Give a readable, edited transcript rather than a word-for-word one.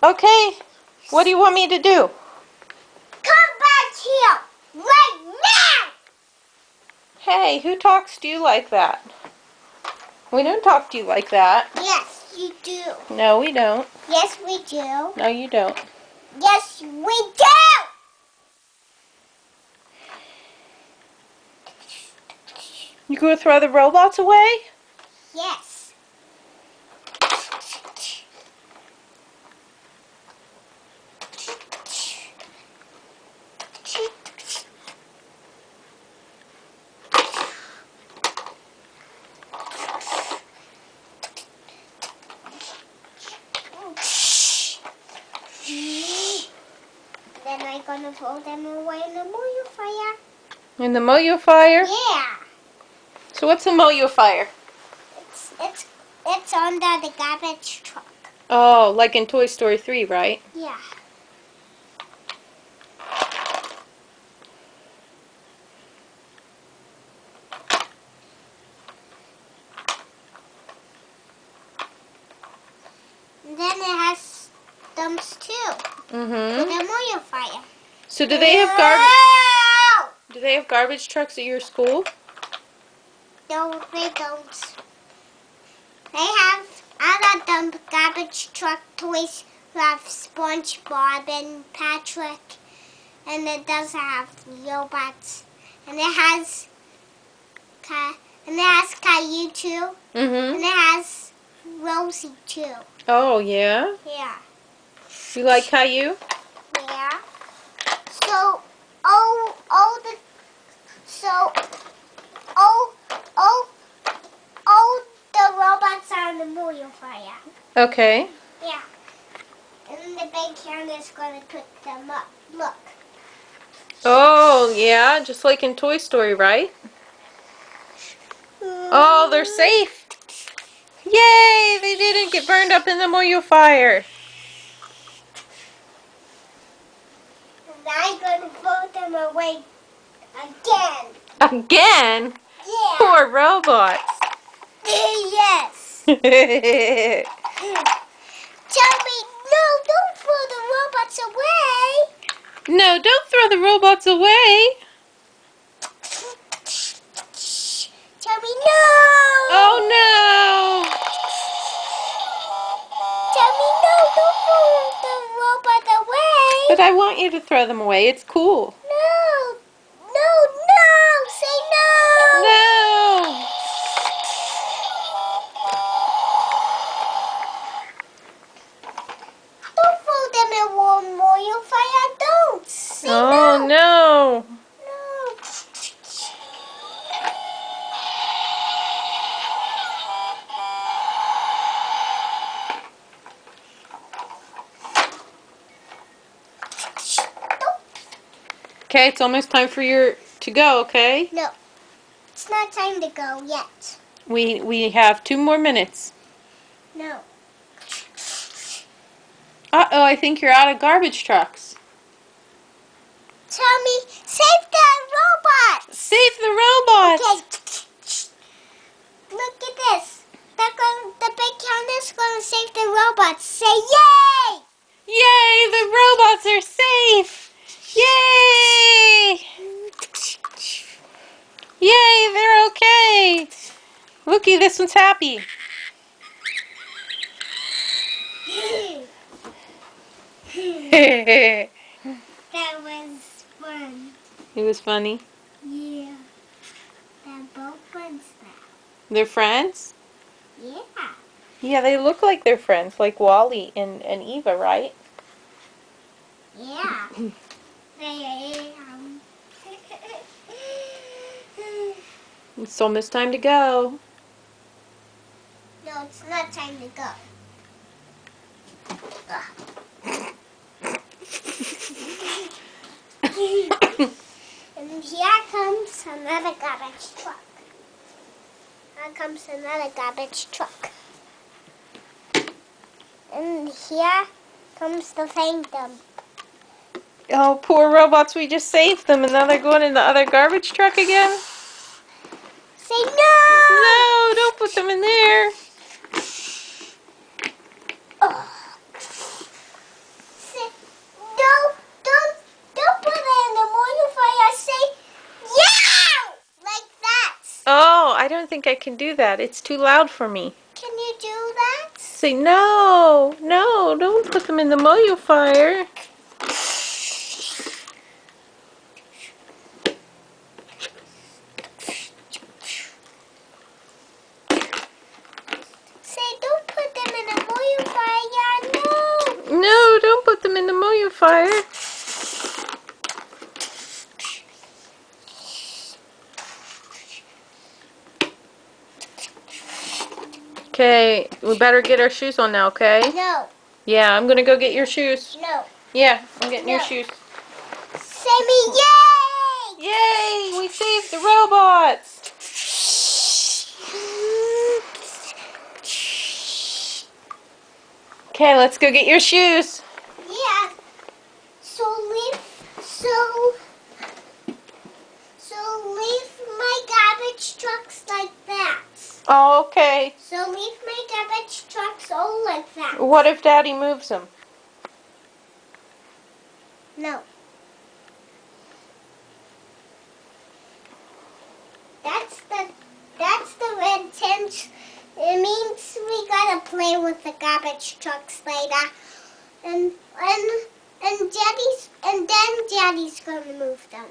Okay, what do you want me to do? Come back here right now! Hey, who talks to you like that? We don't talk to you like that. Yes, you do. No, we don't. Yes, we do. No, you don't. Yes, we do! You gonna throw the robots away? Yes. Then I'm gonna throw them away in the motor fire. In the moyo fire? Yeah. So what's a moyo fire? It's under the garbage truck. Oh, like in Toy Story 3, right? Yeah. And then it has dumps too. For Mm-hmm. the motor fire. So do they have garbage? No! Do they have garbage trucks at your school? No, they don't. They have other dump garbage truck toys who have SpongeBob and Patrick, and it does have robots, and it has Caillou too, Mm-hmm. and it has Rosie too. Oh, yeah? Yeah, You like Caillou? yeah. So all the robots are in the motor fire. Okay. Yeah. And the big hand is going to pick them up. Look. Oh, yeah, just like in Toy Story, right? Oh, they're safe. Yay, they didn't get burned up in the moyo fire. And I'm going to throw them away again. Again? Yeah. Poor robots. Yes. Tell me, no, don't throw the robots away. No, don't throw the robots away. Tell me, no. Oh, no. Tell me, no, don't throw the robot away. But I want you to throw them away. It's cool. No. No. Say no. No. Don't throw them in one more fire. Don't. Say Oh, no. no. No. Okay, it's almost time for your to go, okay? No. It's not time to go yet. We have 2 more minutes. No. Uh-oh, I think you're out of garbage trucks. Tell me, save the robots. Save the robots. Okay. Look at this. The big counter's going to save the robots. Say yay! Yay, the robots are safe. Yay! Yay, they're okay. Looky, this one's happy. It That was fun. was funny. Yeah. They're both friends now. They're friends? Yeah. Yeah, they look like they're friends, like Wally and Eva, right? Yeah. It's almost time to go. No, it's not time to go. And here comes another garbage truck. Here comes another garbage truck. And here comes the thing dump. Oh, poor robots, we just saved them and now they're going in the other garbage truck again? Say no! No, don't put them in there. Oh. don't think I can do that. It's too loud for me. Can you do that? Say, no, no, don't put them in the fire. Say, don't put them in a moyo fire. No. No, don't put them in the fire. Okay, we better get our shoes on now, okay? No. Yeah, I'm gonna go get your shoes. No. Yeah, I'm getting your No. shoes. Say me yay! Yay! We saved the robots! Okay, let's go get your shoes. Yeah. So leave my garbage trucks like that. Oh, okay. So leave my garbage trucks all like that. What if Daddy moves them? No. That's the red tent. It means we gotta play with the garbage trucks later. And then Daddy's gonna move them.